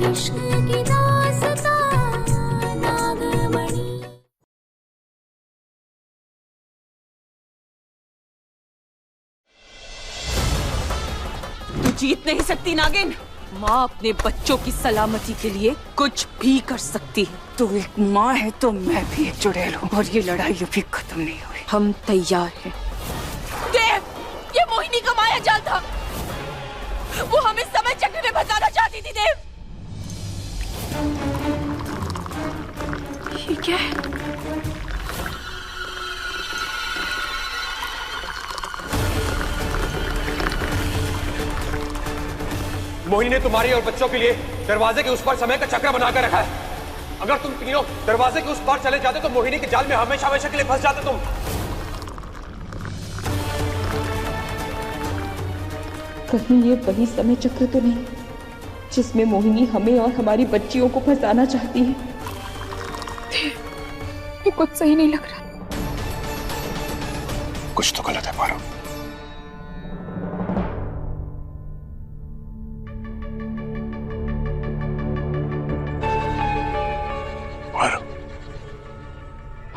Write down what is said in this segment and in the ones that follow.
इश्क की दास्तां नागमणि। तू जीत नहीं सकती नागिन। माँ अपने बच्चों की सलामती के लिए कुछ भी कर सकती है। तू एक माँ है तो मैं भी एक चुड़ैल हूँ और ये लड़ाई अभी खत्म नहीं हुई। हम तैयार हैं। देव, ये मोहिनी का माया जाल था। वो हमें समय चक्र में फंसाना चाहती थी। देव, ये क्या है? मोहिनी ने तुम्हारी और बच्चों के लिए दरवाजे के उस पार समय का चक्र बनाकर रखा है। अगर तुम तीनों दरवाजे के उस पार चले जाते तो मोहिनी के जाल में हमेशा हमेशा के लिए फंस जाते तुम। कहीं ये वही समय चक्र तो नहीं जिसमें मोहिनी हमें और हमारी बच्चियों को फंसाना चाहती है? ये कुछ सही नहीं लग रहा। कुछ तो गलत है पारो।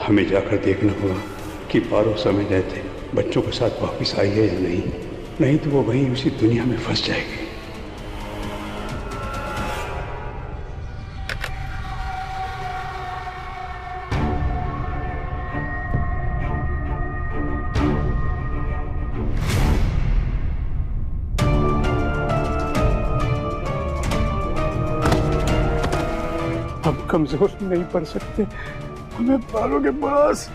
हमें जाकर देखना होगा कि पारो समय रहते बच्चों के साथ वापस आई है या नहीं। नहीं तो वो वहीं उसी दुनिया में फंस जाएगी। हम कमजोर नहीं पड़ सकते। हमें पारो के पास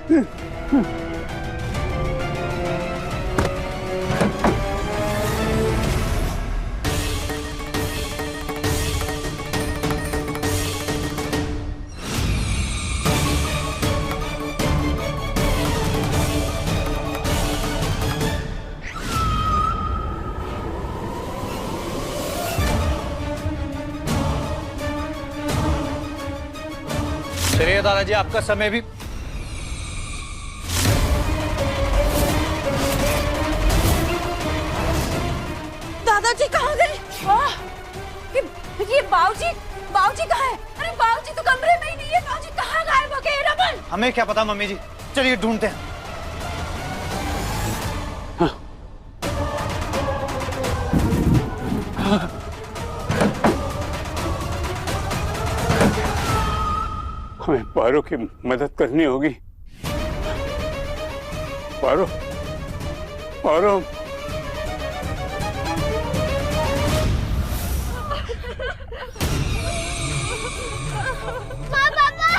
चलिए दादाजी, आपका समय भी। दादाजी कहाँ गए? ये बाऊजी कहाँ है? अरे बाऊजी तो कमरे में ही नहीं है। बाऊजी कहाँ गायब हो गए? रमन, हमें क्या पता मम्मी जी, चलिए ढूंढते हैं। हमें पारो की मदद करनी होगी। पारो, पारो। माँ, पापा,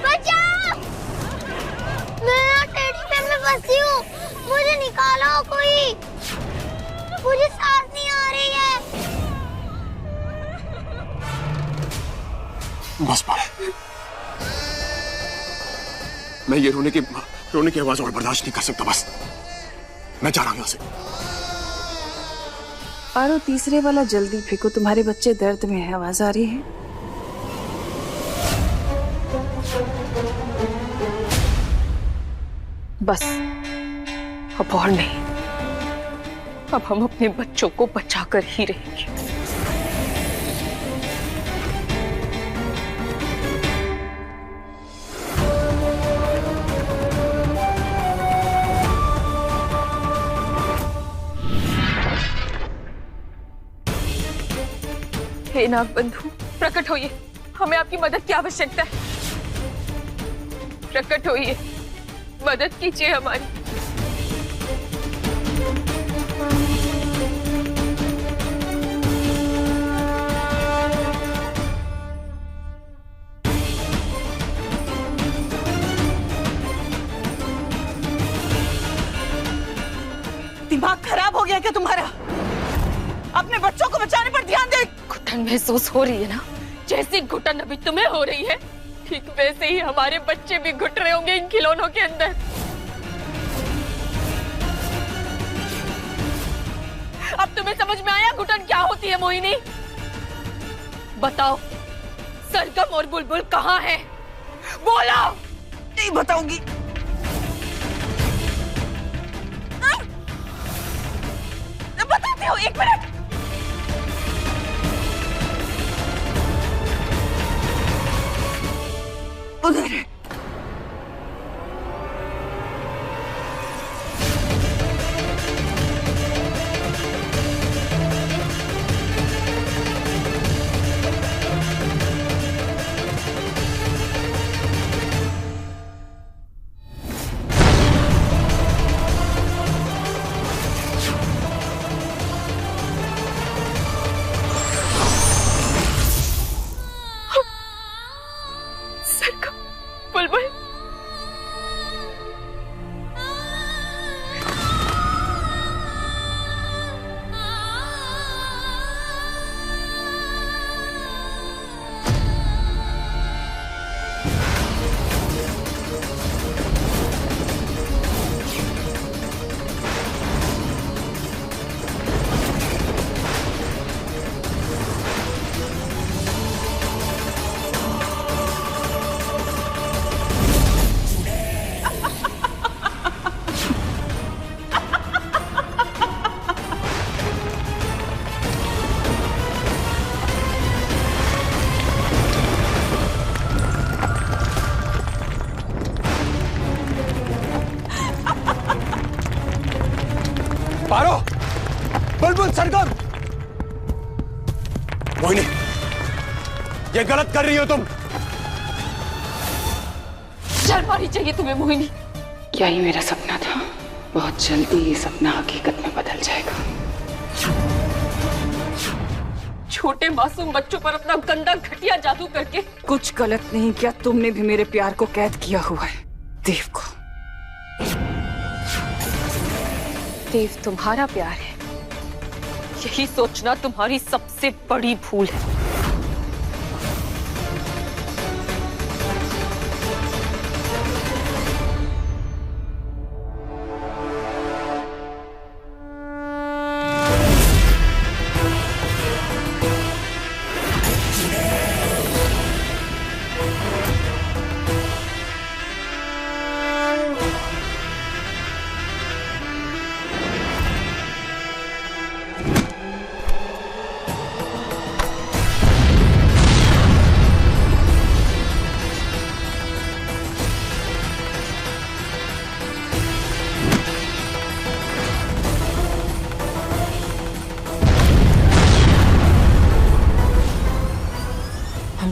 बचाओ! मैं टेढ़ी में फंसी हूँ। मुझे निकालो कोई। मुझे सांस नहीं आ रही है। बस पारो, मैं ये रोने की आवाज और बर्दाश्त नहीं कर सकता। बस मैं जा रहा हूं यहाँ से। पारो, तीसरे वाला जल्दी फेंको। तुम्हारे बच्चे दर्द में है। आवाज आ रही है? बस, अब और नहीं। अब हम अपने बच्चों को बचाकर ही रहेंगे। हे नागबंधु, प्रकट होइए। हमें आपकी मदद की आवश्यकता है। प्रकट होइए, मदद कीजिए हमारी। दिमाग खराब हो गया क्या तुम्हारा? अपने बच्चों को बचाने पर ध्यान दे। घुटन महसूस हो रही है ना? जैसी घुटन अभी तुम्हें हो रही है, ठीक वैसे ही हमारे बच्चे भी घुट रहे होंगे इन खिलौनों के अंदर। अब तुम्हें समझ में आया घुटन क्या होती है? मोहिनी, बताओ, सरगम और बुलबुल कहाँ हैं? बोलो। नहीं बताऊंगी। बताते हो, एक मिनट। उधर है। बुलबुल, पारो, बुलबुल, सरगम। मोहिनी, ये गलत कर रही हो तुम। शर्म आनी चाहिए तुम्हें मोहिनी। यही मेरा सपना था। बहुत जल्दी ये सपना हकीकत में बदल जाएगा। छोटे मासूम बच्चों पर अपना गंदा घटिया जादू करके कुछ गलत नहीं किया, तुमने भी मेरे प्यार को कैद किया हुआ है। देव को। देव तुम्हारा प्यार है, यही सोचना तुम्हारी सबसे बड़ी भूल है।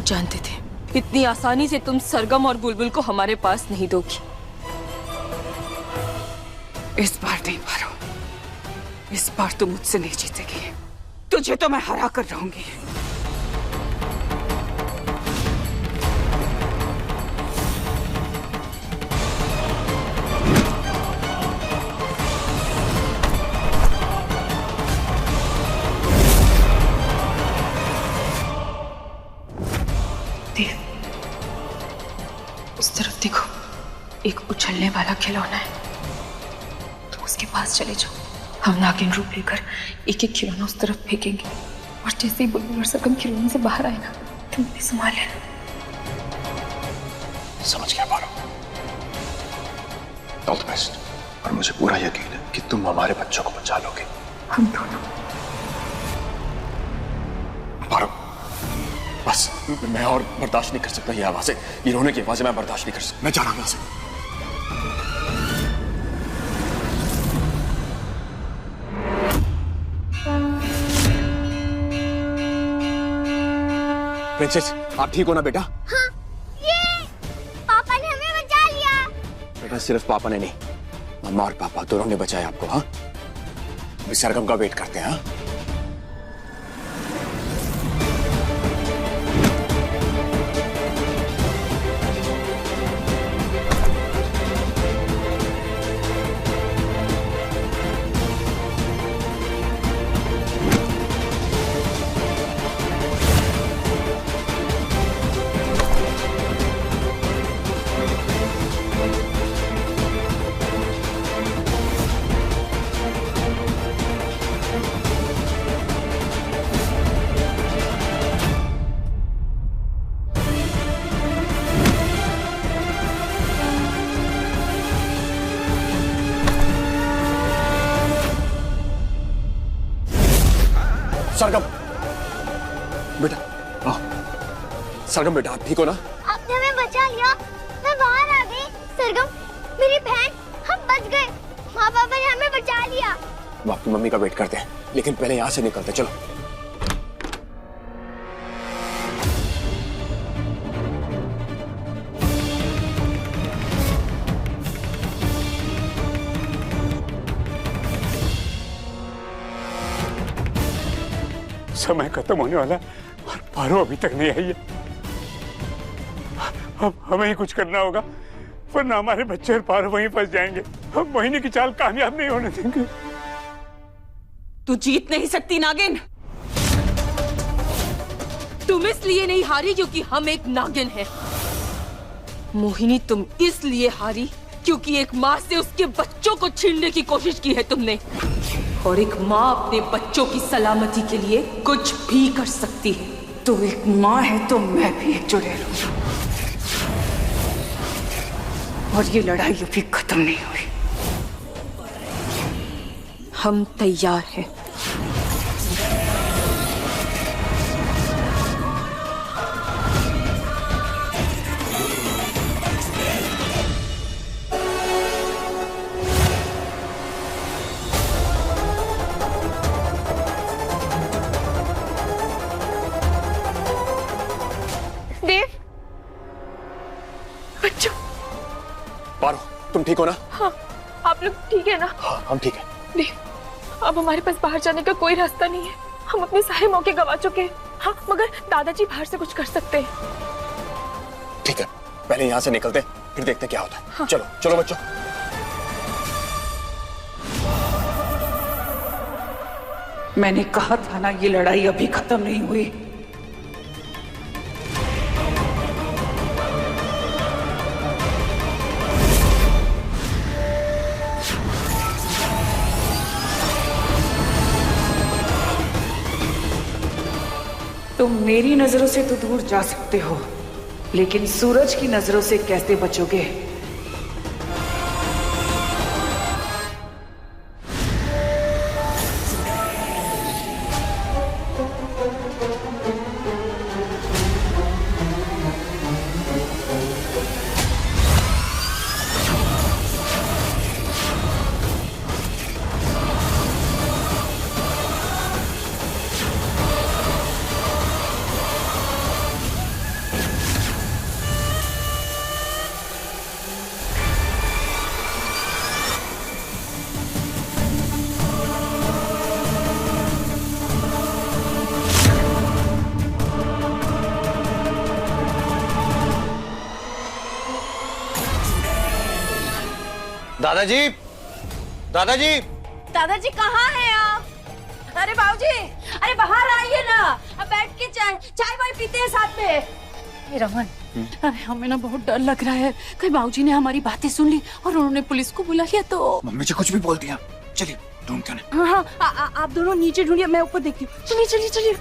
जानते थे इतनी आसानी से तुम सरगम और बुलबुल को हमारे पास नहीं दोगी। इस बार नहीं पारो, इस बार तुम मुझसे नहीं जीतेगी। तुझे तो मैं हरा कर रहूंगी। उस तरफ देखो, एक उछलने वाला खिलौना है। तुम उसके पास चले जाओ। हम नागिन रूप लेकर एक एक खिलौना उस तरफ फेंकेंगे, और जैसे ही बुलबुल और सरगम खिलौने से बाहर आए ना, तुम उन्हें संभाल लेना। समझ गया पारो। All the best. और मुझे पूरा यकीन है कि तुम हमारे बच्चों को बचा लोगे। हम दोनों। पारो, बस मैं और बर्दाश्त नहीं कर सकता ये आवाजें, ये रोने की आवाजें मैं बर्दाश्त नहीं कर सकता। मैं जा रहा हूं यहां से। प्रिंसेस, आप ठीक हो ना बेटा? हाँ, ये पापा ने हमें बचा लिया। बेटा सिर्फ पापा ने नहीं, मम्मा और पापा दोनों ने बचाया आपको। हाँ, अभी सरगम का वेट करते हैं। हाँ? सरगम बेटा, सरगम बेटा, आप ठीक हो ना? आपने हमें बचा लिया। मैं बाहर आ गई। सरगम, मेरी बहन, हम बच गए। माँ पापा ने हमें बचा लिया। हम आपकी मम्मी का वेट करते हैं, लेकिन पहले यहाँ से निकलते। चलो। समय खत्म होने वाला और पारो अभी तक नहीं आई है। अब हमें ही कुछ करना होगा, वरना हमारे बच्चे और पारो वहीं फंस जाएंगे। हम मोहिनी की चाल कामयाब नहीं होने देंगे। तू जीत नहीं सकती नागिन। तुम इसलिए नहीं हारी क्योंकि हम एक नागिन हैं। मोहिनी, तुम इसलिए हारी क्योंकि एक माँ से उसके बच्चों को छीनने की कोशिश की है तुमने। और एक माँ अपने बच्चों की सलामती के लिए कुछ भी कर सकती है। तू एक माँ है तो मैं भी एक चुड़ैल हूँ, और ये लड़ाई अभी खत्म नहीं हुई। हम तैयार हैं। देव, बच्चों। पारो, तुम ठीक हो ना? हाँ, आप लोग ठीक है ना? हाँ, हम ठीक है। देव, अब हमारे पास बाहर जाने का कोई रास्ता नहीं है। हम अपने सारे मौके गंवा चुके हैं। हाँ, मगर दादाजी बाहर से कुछ कर सकते हैं। ठीक है, पहले यहाँ से निकलते, फिर देखते क्या होता है। हाँ। चलो चलो बच्चों। मैंने कहा था ना, ये लड़ाई अभी खत्म नहीं हुई। तुम मेरी नजरों से तो दूर जा सकते हो, लेकिन सूरज की नजरों से कैसे बचोगे? दादाजी, दादाजी, दादाजी कहाँ हैं आप? अरे बाबूजी, अरे बाहर आइए ना। अब बैठ के चाय वाय पीते हैं साथ में। रमन, अरे हमें ना बहुत डर लग रहा है। कहीं बाबूजी ने हमारी बातें सुन ली और उन्होंने पुलिस को बुला लिया तो। मम्मी जी कुछ भी बोल दिया। चलिए ढूंढते हैं। हाँ, आप दोनों नीचे ढूंढिए, मैं ऊपर देखती हूँ। चलिए चलिए चलिए।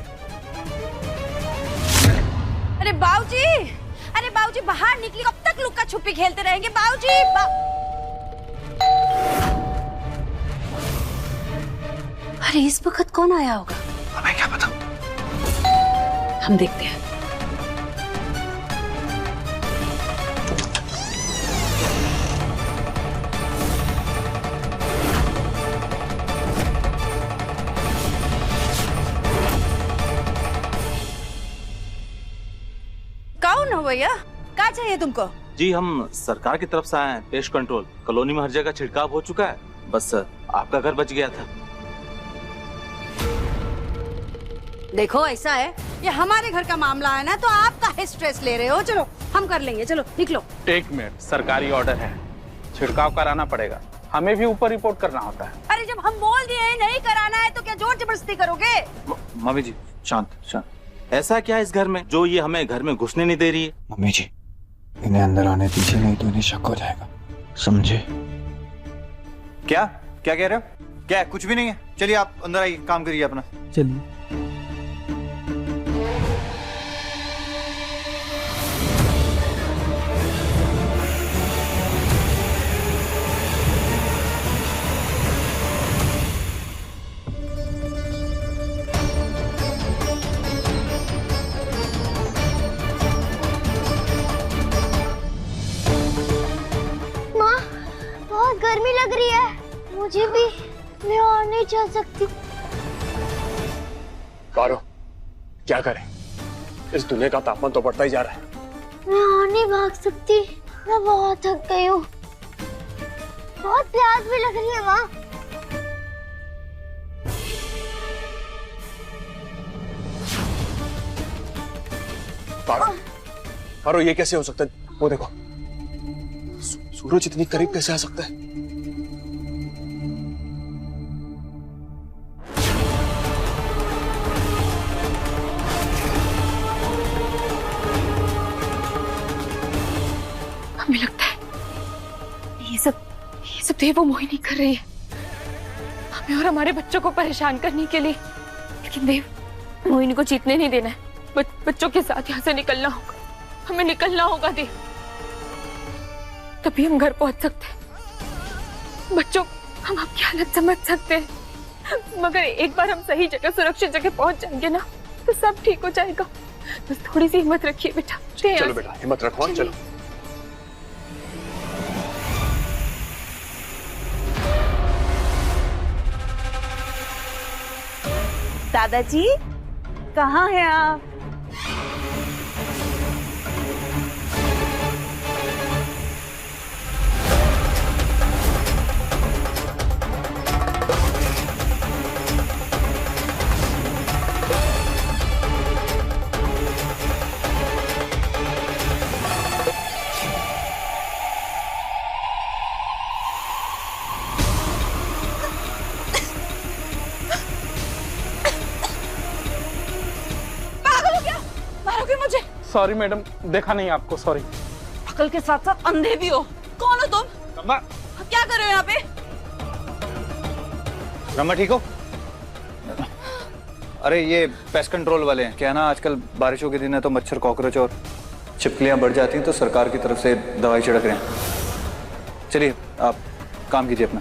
अरे बाबूजी बाहर निकली, कब तक लुक्का छुपी खेलते रहेंगे? बाबूजी अरे इस वक्त कौन आया होगा? हमें क्या पता। हम देखते हैं। कौन हो भैया? क्या चाहिए तुमको? जी, हम सरकार की तरफ से आए हैं। पेस्ट कंट्रोल कॉलोनी में हर जगह छिड़काव हो चुका है, बस आपका घर बच गया था। देखो ऐसा है, ये हमारे घर का मामला है ना, तो आप काहे स्ट्रेस ले रहे हो? चलो हम कर लेंगे, चलो निकलो। एक मिनट, सरकारी ऑर्डर है, छिड़काव कराना पड़ेगा। हमें भी ऊपर रिपोर्ट करना होता है। अरे जब हम बोल दिए नहीं कराना है तो क्या जोर जबरदस्ती करोगे? मम्मी जी शांत शांत। ऐसा क्या है इस घर में जो ये हमें घर में घुसने नहीं दे रही है? मम्मी जी, इन्हें अंदर आने दीजिए, नहीं तो इन्हें शक हो जाएगा, समझे? क्या क्या कह रहे हो? क्या है? कुछ भी नहीं है। चलिए आप अंदर आइए, काम करिए अपना। चलिए। मुझे भी, मैं और नहीं चल सकती। पारो, क्या करें? इस दुनिया का तापमान तो बढ़ता ही जा रहा है। मैं और नहीं भाग सकती, मैं बहुत थक गई हूँ। बहुत प्यास भी लग रही है माँ। पारो, ये कैसे हो सकता है? वो देखो, सूरज इतनी करीब कैसे आ सकता है? हमें लगता है ये सब देव वो मोहिनी कर रही है, हमें और हमारे बच्चों को परेशान करने के लिए। लेकिन देव, मोहिनी को जीतने नहीं देना है। बच्चों के साथ यहाँ से निकलना होगा, हमें निकलना होगा देव, तभी हम घर पहुंच सकते हैं। बच्चों, हम आपकी हालत समझ सकते हैं, मगर एक बार हम सही जगह, सुरक्षित जगह पहुंच जाएंगे ना, तो सब ठीक हो जाएगा। बस थोड़ी सी हिम्मत रखिए बेटा। चलो बेटा, हिम्मत रखो। चलो। दादाजी, कहाँ हैं आप? सॉरी मैडम, देखा नहीं आपको, सॉरी। अकल के साथ साथ अंधे भी हो। कौन हो तुम? रमा, क्या कर रहे हो यहाँ पे? रमा ठीक हो? अरे ये पेस्ट कंट्रोल वाले हैं। क्या है ना, आजकल बारिशों के दिन है तो मच्छर, कॉकरोच और छिपकलियां बढ़ जाती हैं, तो सरकार की तरफ से दवाई छिड़क रहे हैं। चलिए आप काम कीजिए अपना।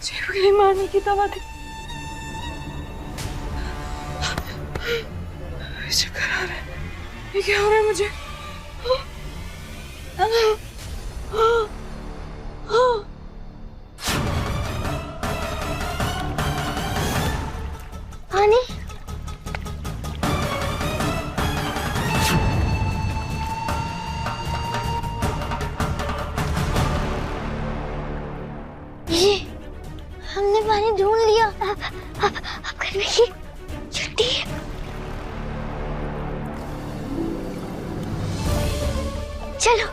छिपकली मारने की दवा थी। चक्कर आ रहा है, ये क्या हो रहा है मुझे? पानी। ये हमने पानी ढूंढ लिया। अब घर में की छुट्टी है। चलो।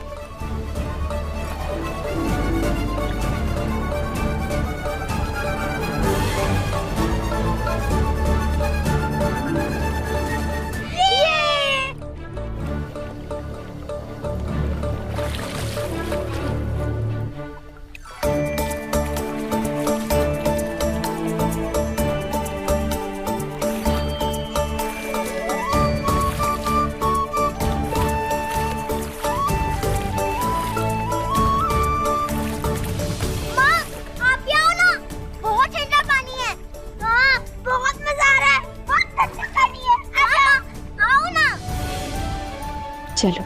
चलो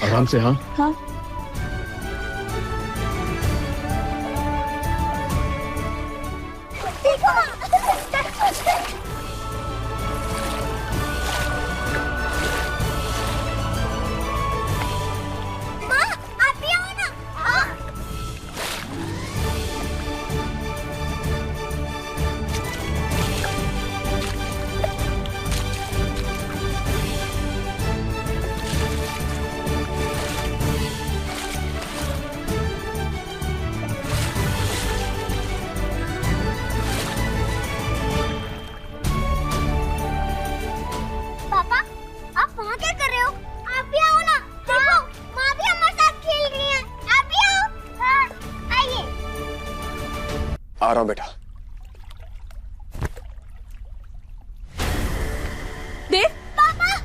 आराम से। हाँ हाँ। आ रहा हूं बेटा। देव, पापा।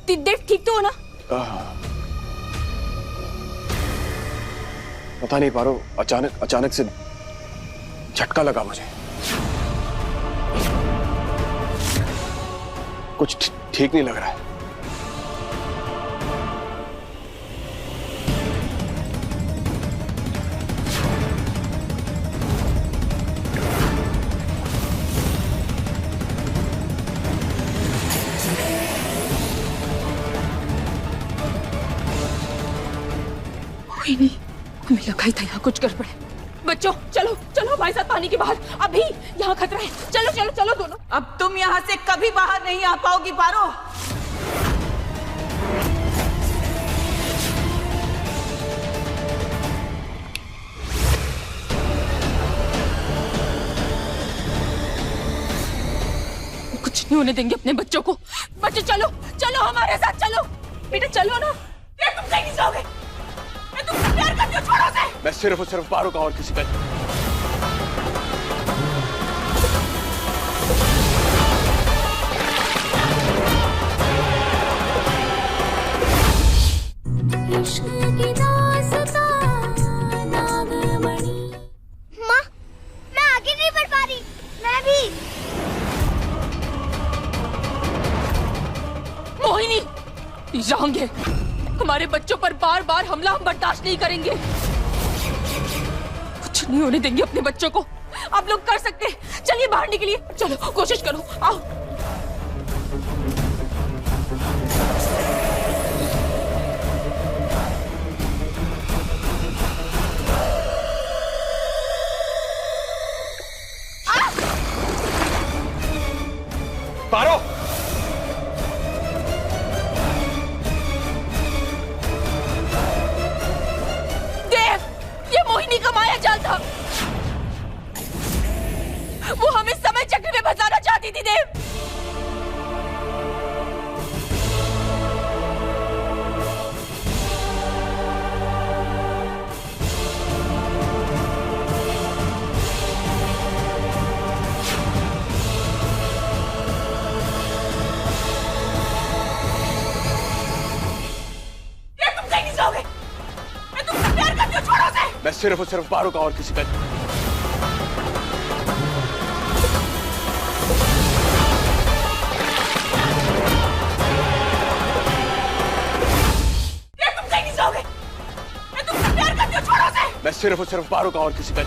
देव ठीक तो हो ना? पता नहीं पारो, अचानक से झटका लगा मुझे। कुछ ठीक नहीं लग रहा है। नहीं, हमें लगा ही था यहाँ कुछ गड़बड़ है। बच्चों चलो चलो हमारे साथ पानी के बाहर, अभी यहाँ खतरा है। चलो चलो चलो दोनों। अब तुम यहाँ से कभी बाहर नहीं आ पाओगी पारो। कुछ नहीं होने देंगे अपने बच्चों को। बच्चों चलो चलो हमारे साथ चलो। बेटा चलो ना, तुम कहीं नहीं जाओगे। मैं तुमसे प्यार करती हूँ, छोड़ो उसे। मैं सिर्फ और सिर्फ पारो का और किसी का। इश्क की दास्तां नागमणि। माँ, मैं आगे नहीं बढ़ पा रही। मैं भी। मोहिनी, रंग है। हमारे बच्चों पर बार बार हमला हम बर्दाश्त नहीं करेंगे। कुछ नहीं होने देंगे अपने बच्चों को। आप लोग कर सकते हैं। चलिए बाहर निकलिए, चलो कोशिश करो, आओ। पारो, देव, ये मोहिनी का माया जाल था। वो हमें समय चक्र में फंसाना चाहती थी देव। मैं सिर्फ और सिर्फ पारो का और किसी का। तुम कहीं नहीं जाओगे। मैं तुमसे प्यार करती हूँ, छोड़ो उसे। मैं सिर्फ और सिर्फ पारो का और किसी का।